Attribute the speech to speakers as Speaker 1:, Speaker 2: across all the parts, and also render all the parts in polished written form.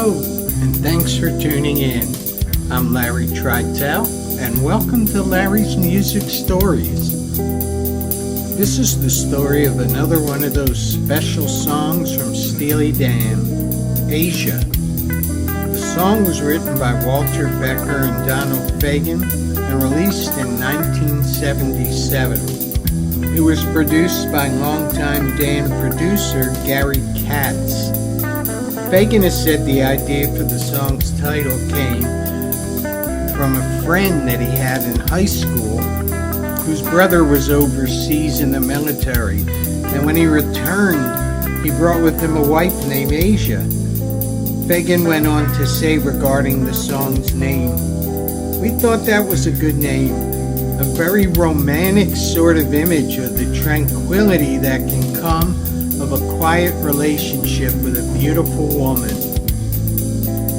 Speaker 1: Hello, and thanks for tuning in. I'm Larry Tritell, and welcome to Larry's Music Stories. This is the story of another one of those special songs from Steely Dan, Asia. The song was written by Walter Becker and Donald Fagen and released in 1977. It was produced by longtime Dan producer Gary Katz. Fagen has said the idea for the song's title came from a friend that he had in high school whose brother was overseas in the military, and when he returned, he brought with him a wife named Asia. Fagen went on to say regarding the song's name, "We thought that was a good name, a very romantic sort of image of the tranquility that can come of a quiet relationship with a beautiful woman."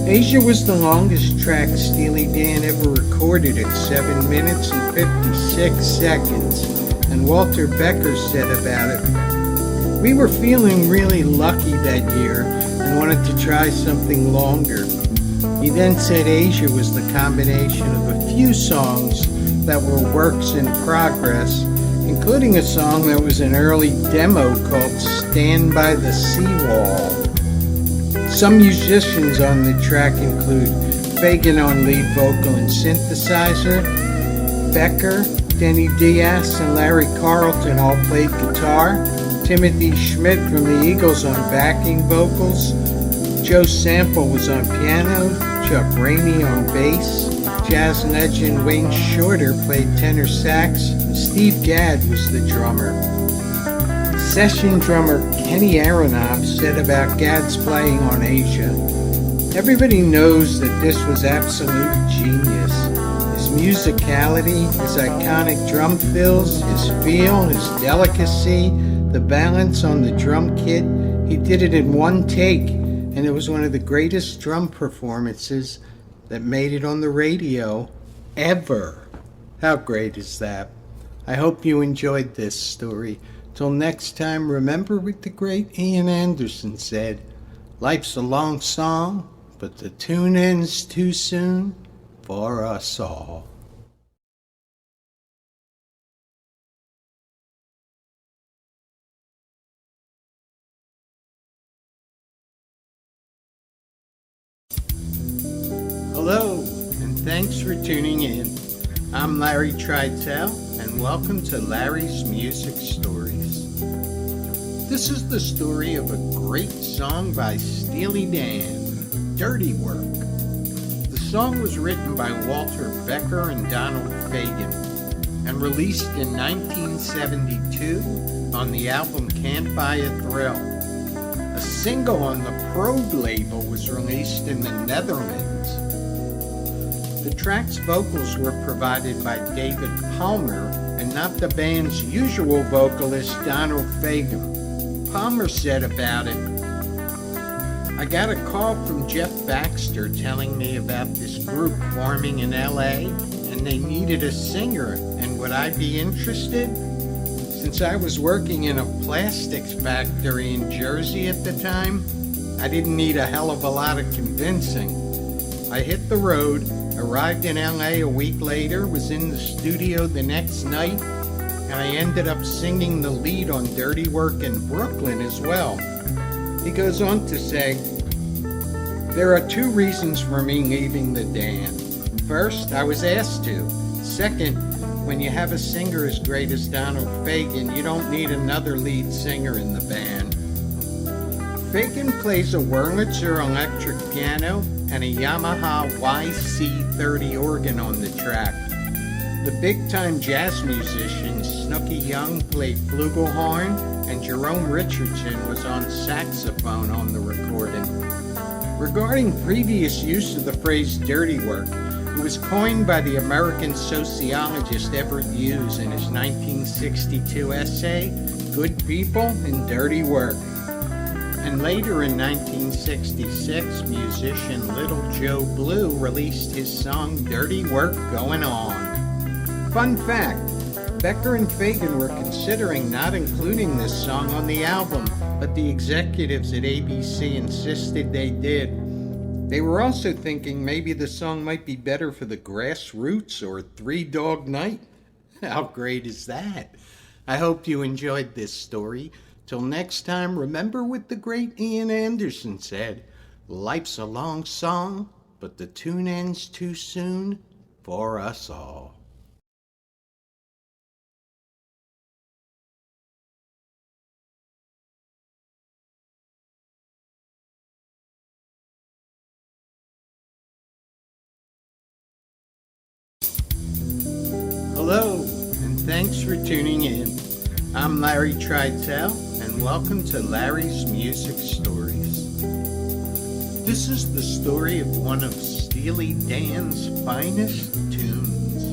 Speaker 1: Asia was the longest track Steely Dan ever recorded at 7 minutes and 56 seconds, and Walter Becker said about it, "We were feeling really lucky that year and wanted to try something longer." He then said Asia was the combination of a few songs that were works in progress, including a song that was an early demo called Stand by the Seawall. Some musicians on the track include Fagen on lead vocal and synthesizer, Becker, Denny Diaz, and Larry Carlton all played guitar, Timothy Schmidt from the Eagles on backing vocals, Joe Sample was on piano, Chuck Rainey on bass, jazz legend Wayne Shorter played tenor sax, and Steve Gadd was the drummer. Session drummer Kenny Aronoff said about Gadd's playing on Asia, "Everybody knows that this was absolute genius. His musicality, his iconic drum fills, his feel, his delicacy, the balance on the drum kit. He did it in one take, and it was one of the greatest drum performances that made it on the radio ever." How great is that? I hope you enjoyed this story. Till next time, remember what the great Ian Anderson said, "Life's a long song, but the tune ends too soon for us all." Hello, and thanks for tuning in. I'm Larry Tritell, and welcome to Larry's Music Stories. This is the story of a great song by Steely Dan, Dirty Work. The song was written by Walter Becker and Donald Fagen, and released in 1972 on the album Can't Buy a Thrill. A single on the Probe label was released in the Netherlands. The track's vocals were provided by David Palmer and not the band's usual vocalist Donald Fagen. Palmer said about it, "I got a call from Jeff Baxter telling me about this group forming in LA and they needed a singer, and would I be interested? Since I was working in a plastics factory in Jersey at the time, I didn't need a hell of a lot of convincing. I hit the road, arrived in LA a week later, was in the studio the next night, and I ended up singing the lead on Dirty Work in Brooklyn as well." He goes on to say, "There are two reasons for me leaving the Dan. First, I was asked to. Second, when you have a singer as great as Donald Fagen, you don't need another lead singer in the band." Fagen plays a Wurlitzer electric piano and a Yamaha YC30 organ on the track. The big-time jazz musicians Snooky Young played flugelhorn, and Jerome Richardson was on saxophone on the recording. Regarding previous use of the phrase dirty work, it was coined by the American sociologist Everett Hughes in his 1962 essay, Good People and Dirty Work. And later in 1966, musician Little Joe Blue released his song Dirty Work Going On. Fun fact, Becker and Fagen were considering not including this song on the album, but the executives at ABC insisted they did. They were also thinking maybe the song might be better for the Grassroots or Three Dog Night. How great is that? I hope you enjoyed this story. Till next time, remember what the great Ian Anderson said: life's a long song, but the tune ends too soon for us all. Hello, and thanks for tuning in. I'm Larry Tridell, and welcome to Larry's Music Stories. This is the story of one of Steely Dan's finest tunes.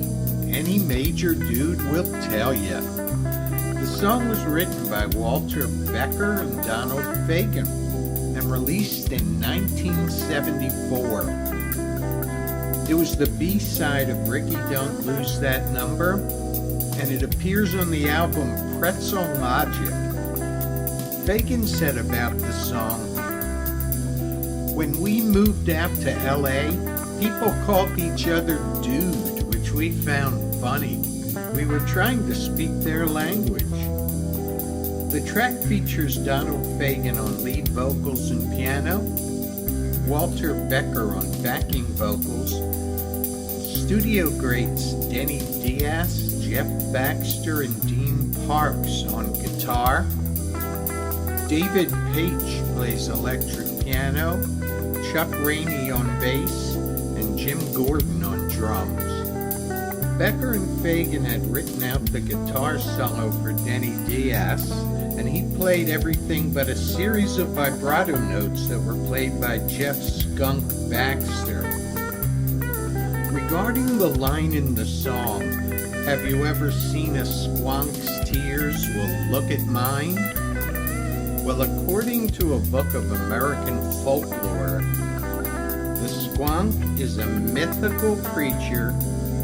Speaker 1: Any major dude will tell ya. The song was written by Walter Becker and Donald Fagen and released in 1974. It was the B-side of Ricky Don't Lose That Number, and it appears on the album Pretzel Logic. Fagen said about the song, "When we moved out to LA, people called each other dude, which we found funny. We were trying to speak their language." The track features Donald Fagen on lead vocals and piano, Walter Becker on backing vocals, studio greats Denny Diaz, Jeff Baxter, and Dean Parks on guitar. David Page plays electric piano, Chuck Rainey on bass, and Jim Gordon on drums. Becker and Fagen had written out the guitar solo for Denny Diaz, and he played everything but a series of vibrato notes that were played by Jeff "Skunk" Baxter. Regarding the line in the song, "Have you ever seen a squonk's tears will look at mine?" Well, according to a book of American folklore, the squonk is a mythical creature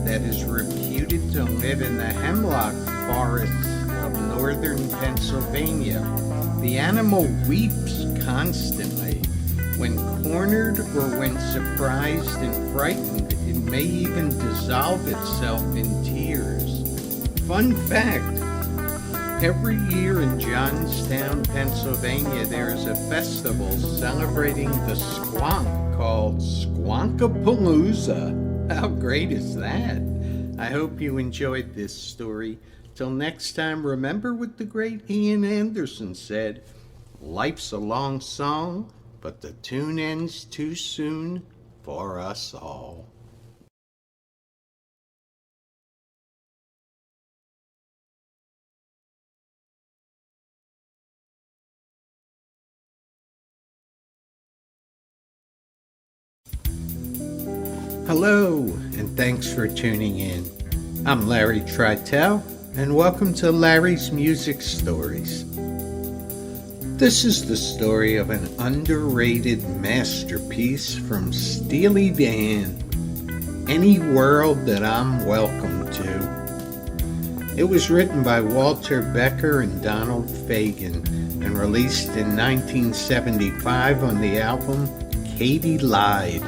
Speaker 1: that is reputed to live in the hemlock forests of northern Pennsylvania. The animal weeps constantly. When cornered or when surprised and frightened, it may even dissolve itself in tears. Fun fact, every year in Johnstown, Pennsylvania, there is a festival celebrating the squonk called Squonkapalooza. How great is that? I hope you enjoyed this story. Till next time, remember what the great Ian Anderson said: life's a long song, but the tune ends too soon for us all. Hello, and thanks for tuning in. I'm Larry Tridell, and welcome to Larry's Music Stories. This is the story of an underrated masterpiece from Steely Dan, "Any World That I'm Welcome To." It was written by Walter Becker and Donald Fagen and released in 1975 on the album Katy Lied.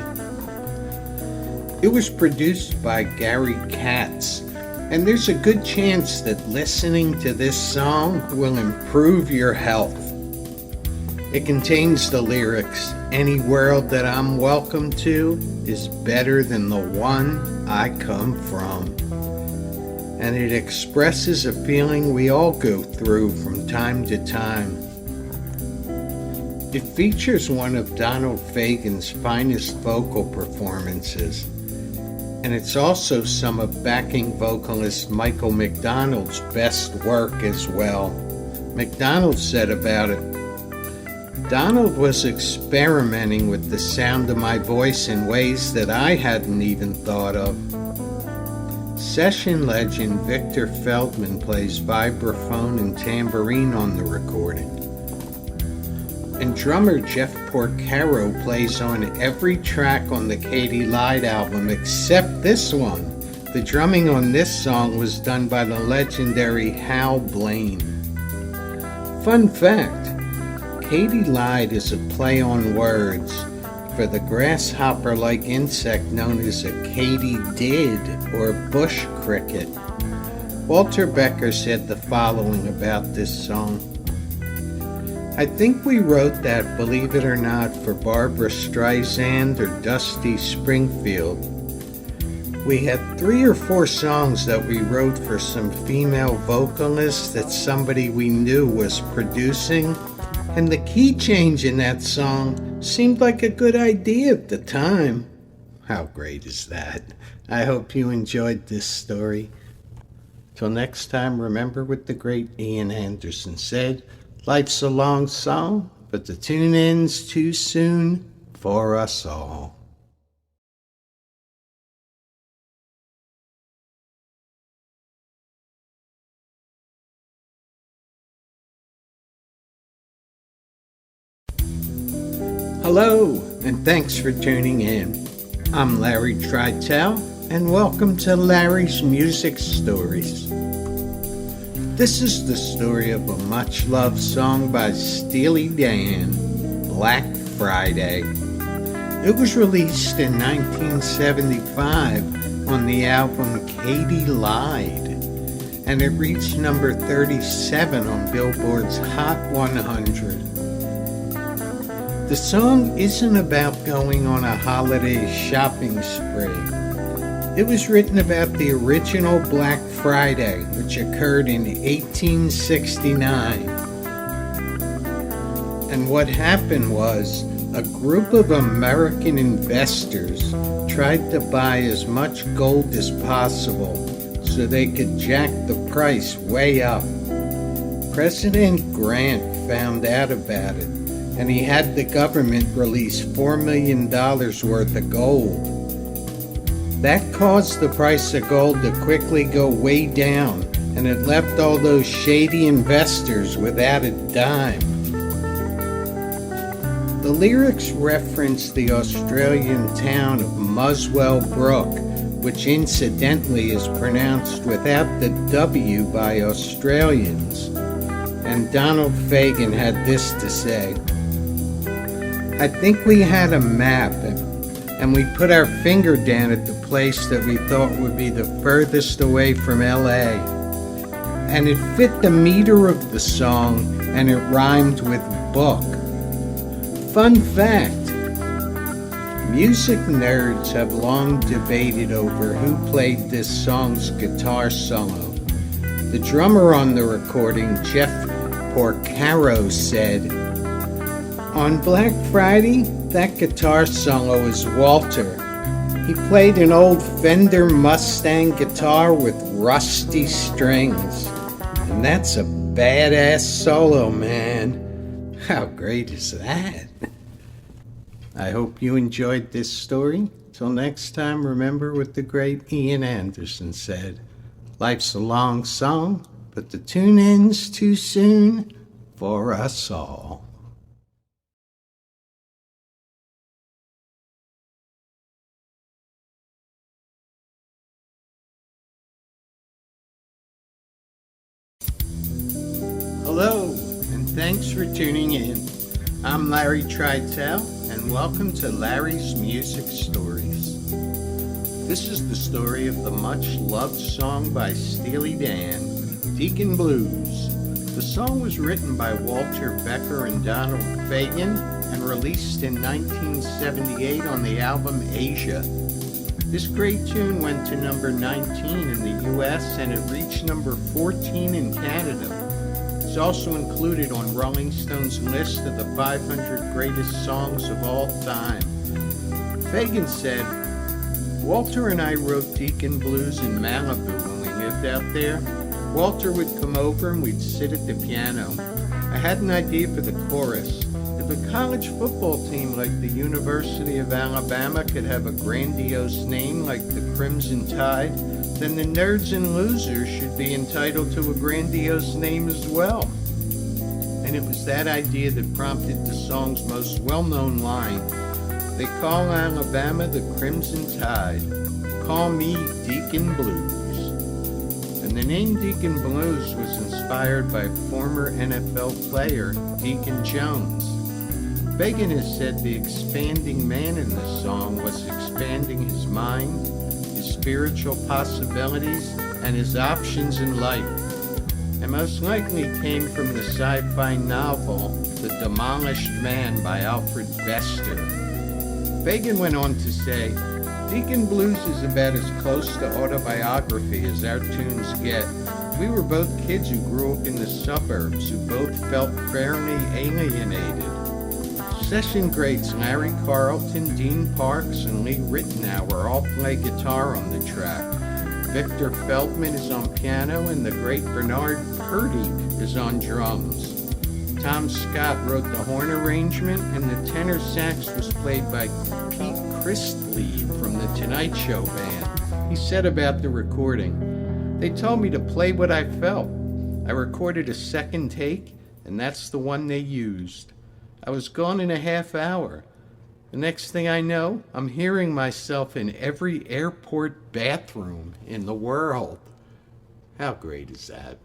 Speaker 1: It was produced by Gary Katz, and there's a good chance that listening to this song will improve your health. It contains the lyrics, "Any world that I'm welcome to is better than the one I come from." And it expresses a feeling we all go through from time to time. It features one of Donald Fagen's finest vocal performances, and it's also some of backing vocalist Michael McDonald's best work as well. McDonald said about it, "Donald was experimenting with the sound of my voice in ways that I hadn't even thought of." Session legend Victor Feldman plays vibraphone and tambourine on the recording. And drummer Jeff Porcaro plays on every track on the Katy Lied album except this one. The drumming on this song was done by the legendary Hal Blaine. Fun fact, Katy Lied is a play on words. for the grasshopper-like insect known as a katydid or bush cricket. Walter Becker said the following about this song. I think we wrote that, believe it or not, for Barbra Streisand or Dusty Springfield. We had 3 or 4 songs that we wrote for some female vocalists that somebody we knew was producing, and the key change in that song seemed like a good idea at the time. How great is that? I hope you enjoyed this story. Till next time, remember what the great Ian Anderson said, life's a long song, but the tune ends too soon for us all. Hello, and thanks for tuning in. I'm Larry Tritell, and welcome to Larry's Music Stories. This is the story of a much-loved song by Steely Dan, Black Friday. It was released in 1975 on the album Katy Lied, and it reached number 37 on Billboard's Hot 100. The song isn't about going on a holiday shopping spree. It was written about the original Black Friday, which occurred in 1869. And what happened was, a group of American investors tried to buy as much gold as possible so they could jack the price way up. President Grant found out about it, and he had the government release $4 million worth of gold. That caused the price of gold to quickly go way down, and it left all those shady investors without a dime. The lyrics reference the Australian town of Muswell Brook, which incidentally is pronounced without the W by Australians. And Donald Fagen had this to say, I think we had a map, and we put our finger down at the place that we thought would be the furthest away from LA. And it fit the meter of the song, and it rhymed with book. Fun fact, music nerds have long debated over who played this song's guitar solo. The drummer on the recording, Jeff Porcaro, said, on Black Friday, that guitar solo is Walter. He played an old Fender Mustang guitar with rusty strings. And that's a badass solo, man. How great is that? I hope you enjoyed this story. Till next time, remember what the great Ian Anderson said. Life's a long song, but the tune ends too soon for us all. Hello, and thanks for tuning in. I'm Larry Tritell, and welcome to Larry's Music Stories. This is the story of the much-loved song by Steely Dan, Deacon Blues. The song was written by Walter Becker and Donald Fagen and released in 1978 on the album Asia. This great tune went to number 19 in the US and it reached number 14 in Canada. It's also included on Rolling Stone's list of the 500 greatest songs of all time. Fagen said, Walter and I wrote Deacon Blues in Malibu when we lived out there. Walter would come over and we'd sit at the piano. I had an idea for the chorus. If a college football team like the University of Alabama could have a grandiose name like the Crimson Tide, then the Nerds and Losers should be entitled to a grandiose name as well. And it was that idea that prompted the song's most well-known line. They call Alabama the Crimson Tide. Call me Deacon Blues. And the name Deacon Blues was inspired by former NFL player Deacon Jones. Fagan has said the expanding man in this song was expanding his mind, his spiritual possibilities, and his options in life, and most likely came from the sci-fi novel The Demolished Man by Alfred Bester. Fagan went on to say, Deacon Blues is about as close to autobiography as our tunes get. We were both kids who grew up in the suburbs, who both felt fairly alienated. Session greats Larry Carlton, Dean Parks, and Lee Ritenour all play guitar on the track. Victor Feldman is on piano, and the great Bernard Purdy is on drums. Tom Scott wrote the horn arrangement, and the tenor sax was played by Pete Christley from The Tonight Show Band. He said about the recording, "They told me to play what I felt. I recorded a second take, and that's the one they used. I was gone in a half hour. The next thing I know, I'm hearing myself in every airport bathroom in the world." How great is that?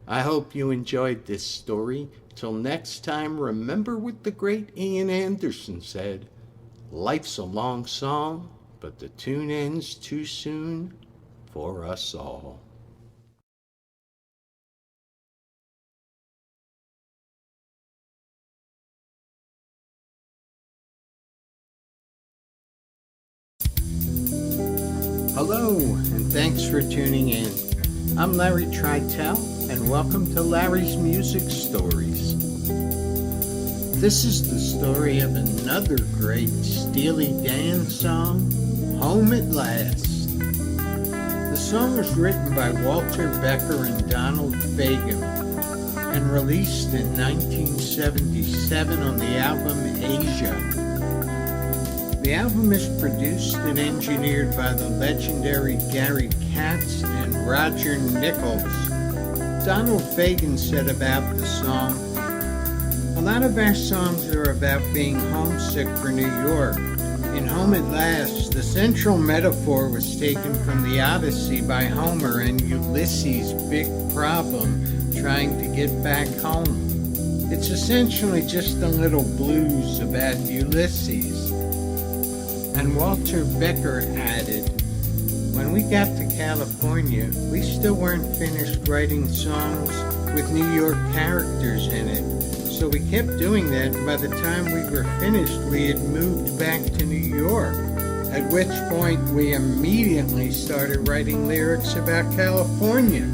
Speaker 1: I hope you enjoyed this story. Till next time, remember what the great Ian Anderson said, "Life's a long song, but the tune ends too soon for us all." Hello, and thanks for tuning in. I'm Larry Tritell, and welcome to Larry's Music Stories. This is the story of another great Steely Dan song, Home at Last. The song was written by Walter Becker and Donald Fagen and released in 1977 on the album Asia. The album is produced and engineered by the legendary Gary Katz and Roger Nichols. Donald Fagen said about the song, "A lot of our songs are about being homesick for New York. In Home at Last, the central metaphor was taken from the Odyssey by Homer and Ulysses' big problem trying to get back home. It's essentially just a little blues about Ulysses." And Walter Becker added, "When we got to California, we still weren't finished writing songs with New York characters in it. So we kept doing that, and by the time we were finished, we had moved back to New York. At which point, we immediately started writing lyrics about California."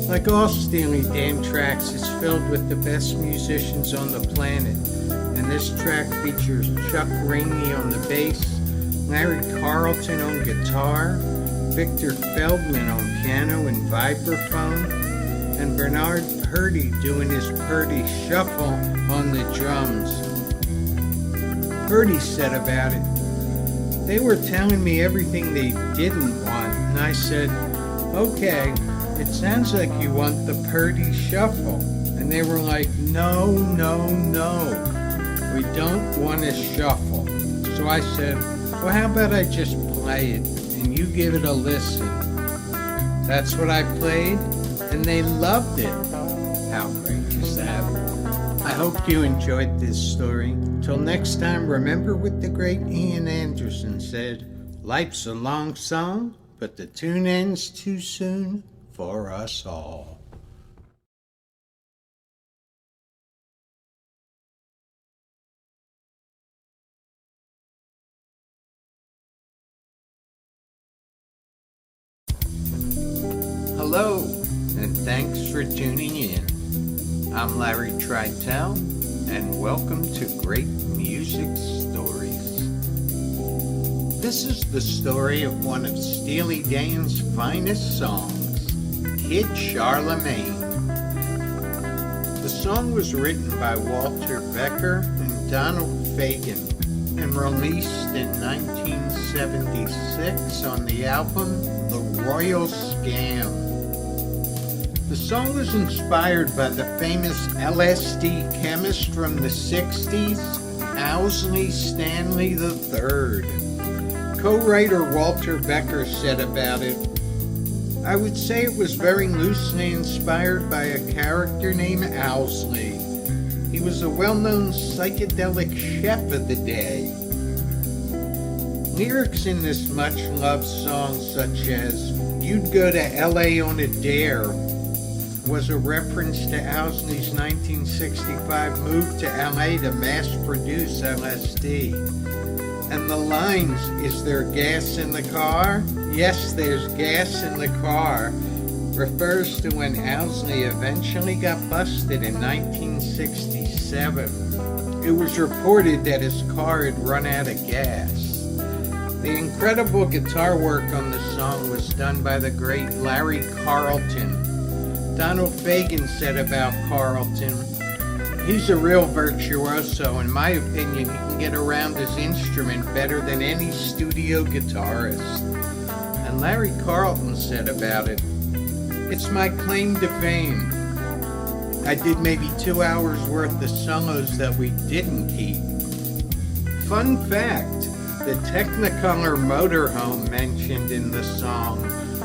Speaker 1: Like all Steely Dan tracks, it's filled with the best musicians on the planet. And this track features Chuck Rainey on the bass, Larry Carlton on guitar, Victor Feldman on piano and vibraphone, and Bernard Purdy doing his Purdy shuffle on the drums. Purdy said about it, "They were telling me everything they didn't want, and I said, 'Okay, it sounds like you want the Purdy shuffle.' And they were like, 'No, no, no. We don't want to shuffle.' So I said, 'Well, how about I just play it and you give it a listen?' That's what I played, and they loved it." How great is that? I hope you enjoyed this story. Till next time, remember what the great Ian Anderson said, "Life's a long song, but the tune ends too soon for us all." Hello, and thanks for tuning in. I'm Larry Tritell, and welcome to Great Music Stories. This is the story of one of Steely Dan's finest songs, Kid Charlemagne. The song was written by Walter Becker and Donald Fagen and released in 1976 on the album The Royal Scam. The song was inspired by the famous LSD chemist from the 60s, Owsley Stanley III. Co-writer Walter Becker said about it, "I would say it was very loosely inspired by a character named Owsley. He was a well-known psychedelic chef of the day. Lyrics in this much-loved song, such as "You'd Go to L.A. on a Dare," was a reference to Owsley's 1965 move to L.A. to mass-produce LSD. And the lines, "Is there gas in the car? Yes, there's gas in the car," refers to when Owsley eventually got busted in 1967. It was reported that his car had run out of gas. The incredible guitar work on the song was done by the great Larry Carlton. Donald Fagen said about Carlton, "He's a real virtuoso. In my opinion, he can get around his instrument better than any studio guitarist." And Larry Carlton said about it, "It's my claim to fame. I did maybe 2 hours worth of solos that we didn't keep." Fun fact, the Technicolor motorhome mentioned in the song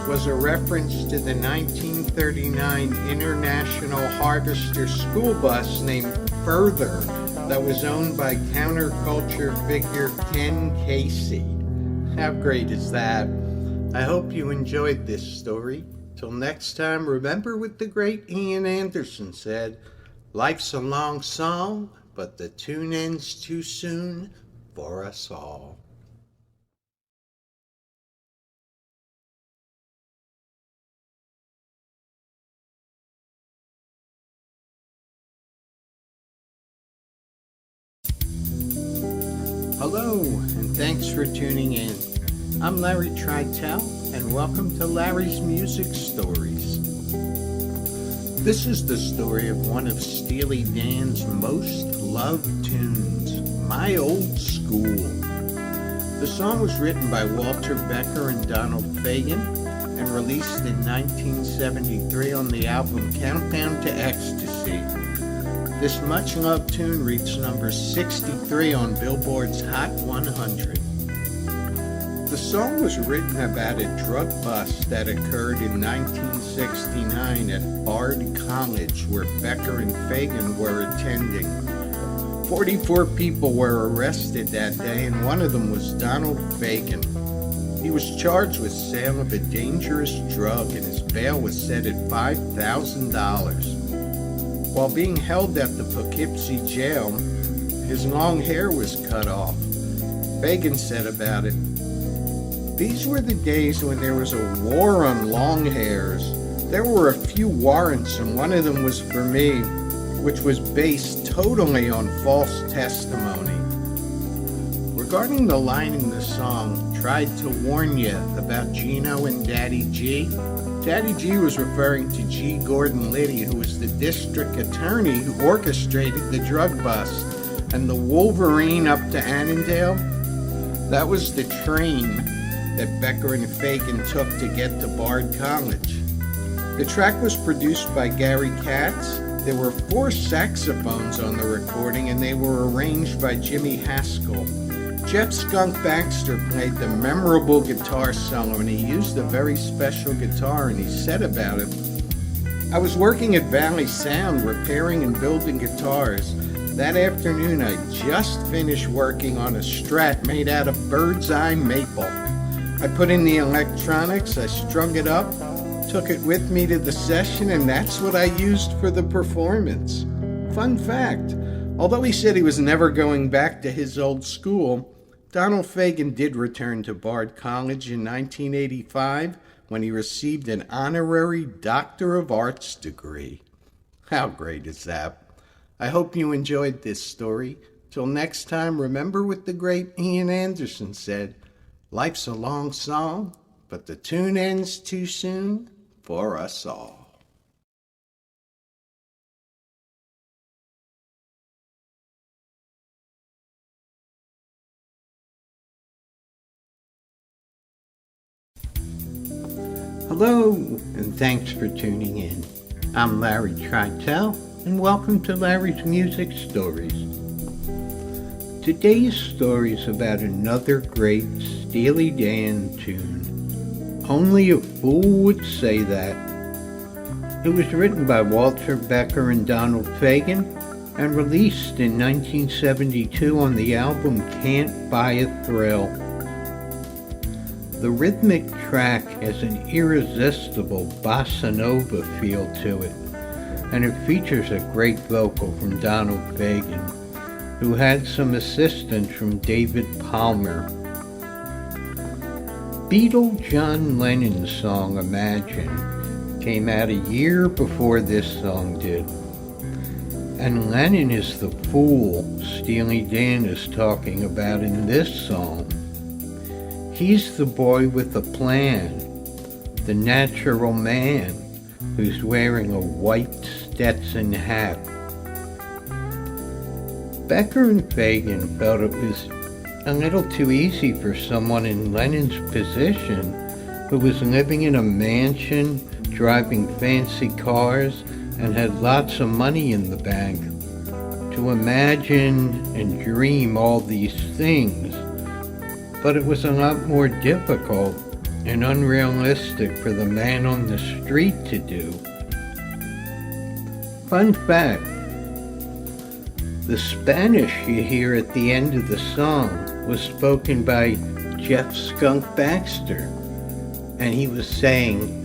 Speaker 1: was a reference to the 1939 International Harvester school bus named Further that was owned by counterculture figure Ken Casey. How great is that? I hope you enjoyed this story. Till next time, remember what the great Ian Anderson said, "Life's a long song, but the tune ends too soon for us all." Hello, and thanks for tuning in. I'm Larry Tritell, and welcome to Larry's Music Stories. This is the story of one of Steely Dan's most loved tunes, "My Old School." The song was written by Walter Becker and Donald Fagen and released in 1973 on the album Countdown to Ecstasy. This much-loved tune reached number 63 on Billboard's Hot 100. The song was written about a drug bust that occurred in 1969 at Bard College, where Becker and Fagen were attending. 44 people were arrested that day, and one of them was Donald Fagen. He was charged with sale of a dangerous drug, and his bail was set at $5,000. While being held at the Poughkeepsie jail, his long hair was cut off. Fagen said about it, "These were the days when there was a war on long hairs. There were a few warrants, and one of them was for me, which was based totally on false testimony." Regarding the line in the song, "Tried to warn you about Gino and Daddy G," Daddy G was referring to G. Gordon Liddy, who was the district attorney who orchestrated the drug bust, and the Wolverine up to Annandale, that was the train that Becker and Fagen took to get to Bard College. The track was produced by Gary Katz. There were 4 saxophones on the recording, and they were arranged by Jimmy Haskell. Jeff "Skunk" Baxter played the memorable guitar solo, and he used a very special guitar, and he said about it, "I was working at Valley Sound repairing and building guitars. That afternoon I just finished working on a Strat made out of bird's eye maple. I put in the electronics, I strung it up, took it with me to the session, and that's what I used for the performance." Fun fact, although he said he was never going back to his old school, Donald Fagen did return to Bard College in 1985 when he received an honorary Doctor of Arts degree. How great is that? I hope you enjoyed this story. Till next time, remember what the great Ian Anderson said, "Life's a long song, but the tune ends too soon for us all." Hello, and thanks for tuning in. I'm Larry Tritell, and welcome to Larry's Music Stories. Today's story is about another great Steely Dan tune. Only a fool would say that. It was written by Walter Becker and Donald Fagen, and released in 1972 on the album Can't Buy a Thrill. The rhythmic track has an irresistible bossa nova feel to it, and it features a great vocal from Donald Fagen, who had some assistance from David Palmer. Beatle John Lennon's song Imagine came out a year before this song did. And Lennon is the fool Steely Dan is talking about in this song. He's the boy with a plan, the natural man who's wearing a white Stetson hat. Becker and Fagen felt it was a little too easy for someone in Lennon's position, who was living in a mansion, driving fancy cars, and had lots of money in the bank, to imagine and dream all these things. But it was a lot more difficult and unrealistic for the man on the street to do. Fun fact, the Spanish you hear at the end of the song was spoken by Jeff Skunk Baxter, and he was saying,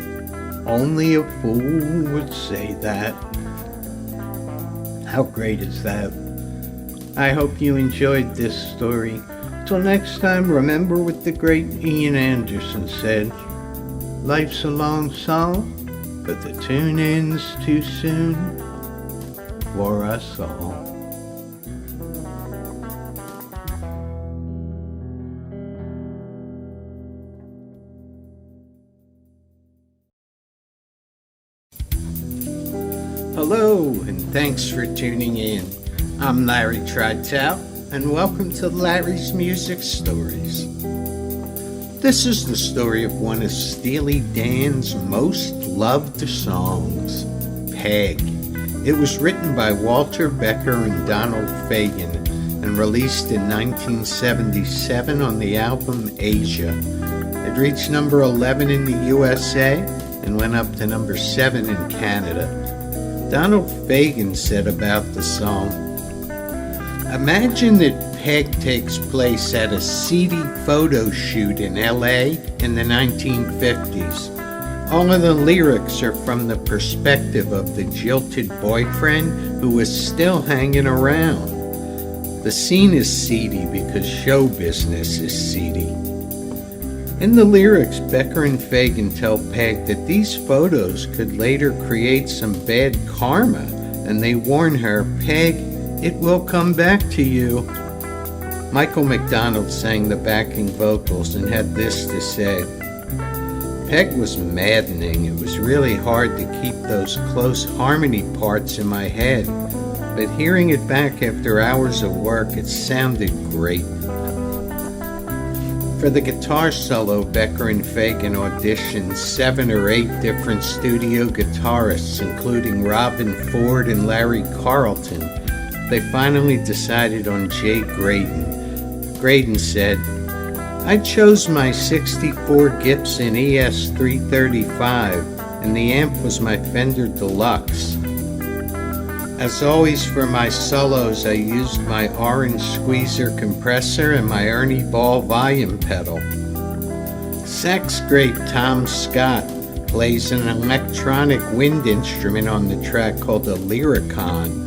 Speaker 1: "Only a fool would say that." How great is that? I hope you enjoyed this story. Till next time, remember what the great Ian Anderson said, "Life's a long song, but the tune ends too soon for us all." Hello, and thanks for tuning in. I'm Larry Tridell, and welcome to Larry's Music Stories. This is the story of one of Steely Dan's most loved songs, Peg. It was written by Walter Becker and Donald Fagen and released in 1977 on the album Asia. It reached number 11 in the USA and went up to number 7 in Canada. Donald Fagen said about the song, "Imagine that Peg takes place at a seedy photo shoot in LA in the 1950s. All of the lyrics are from the perspective of the jilted boyfriend who is still hanging around. The scene is seedy because show business is seedy." In the lyrics, Becker and Fagen tell Peg that these photos could later create some bad karma, and they warn her, "Peg, it will come back to you." Michael McDonald sang the backing vocals and had this to say, "Peg was maddening. It was really hard to keep those close harmony parts in my head, but hearing it back after hours of work, it sounded great." For the guitar solo, Becker and Fagen auditioned 7 or 8 different studio guitarists, including Robin Ford and Larry Carlton. They finally decided on Jay Graydon. Graydon said, "I chose my 64 Gibson ES335, and the amp was my Fender Deluxe. As always for my solos, I used my orange squeezer compressor and my Ernie Ball volume pedal." Sax great Tom Scott plays an electronic wind instrument on the track called a Lyricon.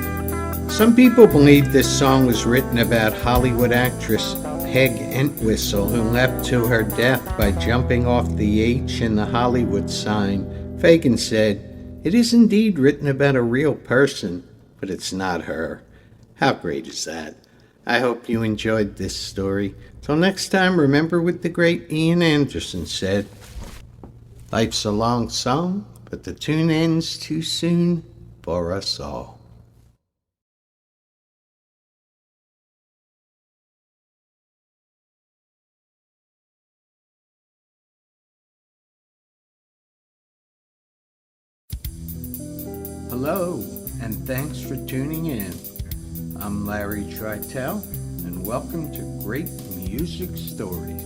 Speaker 1: Some people believe this song was written about Hollywood actress Peg Entwistle, who left to her death by jumping off the H in the Hollywood sign. Fagen said, "It is indeed written about a real person, but it's not her." How great is that? I hope you enjoyed this story. Till next time, remember what the great Ian Anderson said, "Life's a long song, but the tune ends too soon for us all." Hello, and thanks for tuning in. I'm Larry Tridell, and welcome to Great Music Stories.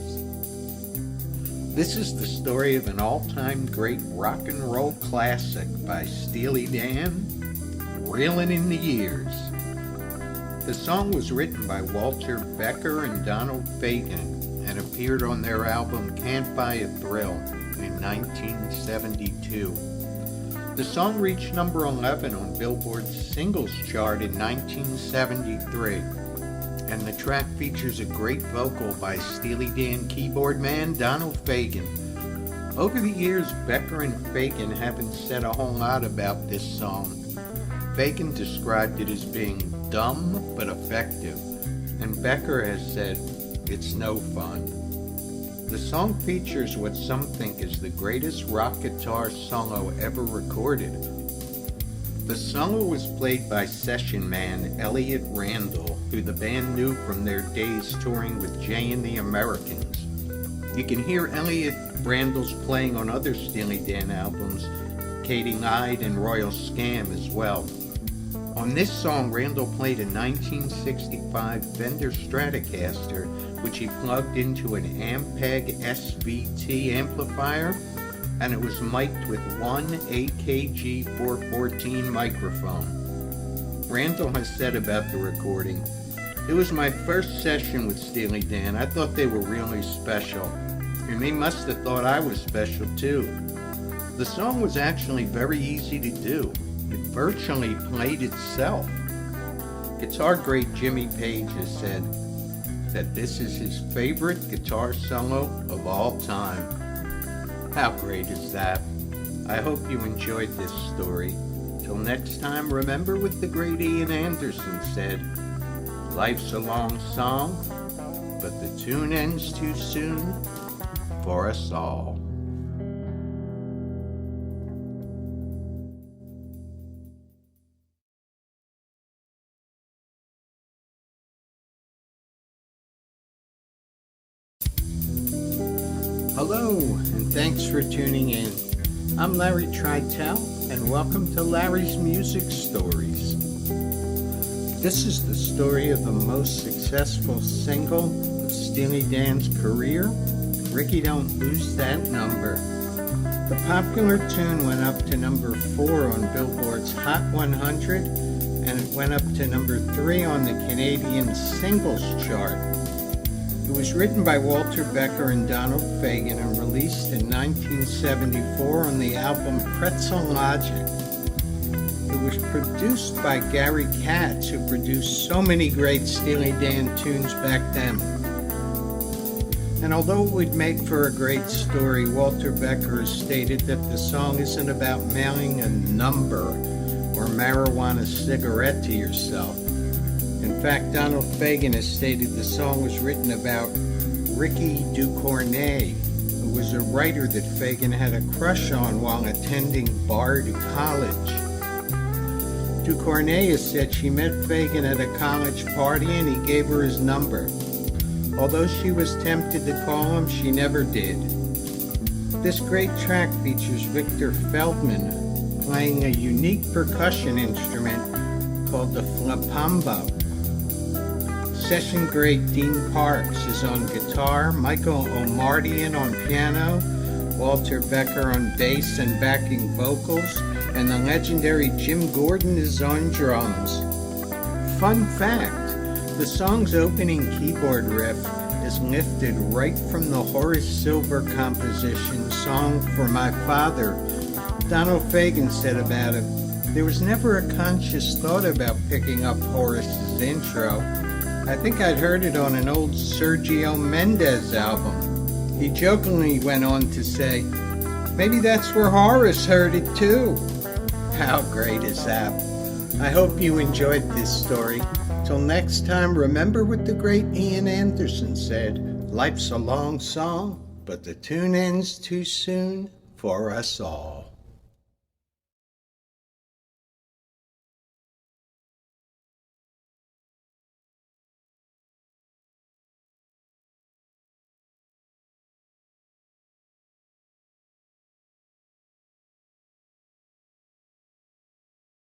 Speaker 1: This is the story of an all-time great rock and roll classic by Steely Dan, Reelin' in the Years. The song was written by Walter Becker and Donald Fagen and appeared on their album Can't Buy a Thrill in 1972. The song reached number 11 on Billboard's singles chart in 1973, and the track features a great vocal by Steely Dan keyboard man Donald Fagen. Over the years, Becker and Fagen haven't said a whole lot about this song. Fagen described it as being dumb but effective, and Becker has said, "It's no fun." The song features what some think is the greatest rock guitar solo ever recorded. The solo was played by session man Elliot Randall, who the band knew from their days touring with Jay and the Americans. You can hear Elliot Randall's playing on other Steely Dan albums, Katie Knight and Royal Scam as well. On this song, Randall played a 1965 Fender Stratocaster, which he plugged into an Ampeg SVT amplifier, and it was mic'd with one AKG 414 microphone. Randall has said about the recording, "It was my first session with Steely Dan. I thought they were really special, and they must have thought I was special too." The song was actually very easy to do. It virtually played itself. Guitar great Jimmy Page has said that this is his favorite guitar solo of all time. How great is that? I hope you enjoyed this story. Till next time, remember what the great Ian Anderson said, "Life's a long song, but the tune ends too soon for us all." Hello, and thanks for tuning in. I'm Larry Tridell, and welcome to Larry's Music Stories. This is the story of the most successful single of Steely Dan's career, Ricky Don't Lose That Number. The popular tune went up to number 4 on Billboard's Hot 100, and it went up to number 3 on the Canadian Singles Chart. It was written by Walter Becker and Donald Fagen and released in 1974 on the album Pretzel Logic. It was produced by Gary Katz, who produced so many great Steely Dan tunes back then. And although it would make for a great story, Walter Becker has stated that the song isn't about mailing a number or marijuana cigarette to yourself. In fact, Donald Fagen has stated the song was written about Ricky Ducournay, who was a writer that Fagen had a crush on while attending Bard College. Ducournay has said she met Fagen at a college party and he gave her his number. Although she was tempted to call him, she never did. This great track features Victor Feldman playing a unique percussion instrument called the flapamba. Session great Dean Parks is on guitar, Michael Omartian on piano, Walter Becker on bass and backing vocals, and the legendary Jim Gordon is on drums. Fun fact, the song's opening keyboard riff is lifted right from the Horace Silver composition Song for My Father. Donald Fagen said about it, "There was never a conscious thought about picking up Horace's intro. I think I'd heard it on an old Sergio Mendes album." He jokingly went on to say, "Maybe that's where Horace heard it too." How great is that? I hope you enjoyed this story. Till next time, remember what the great Ian Anderson said, "Life's a long song, but the tune ends too soon for us all."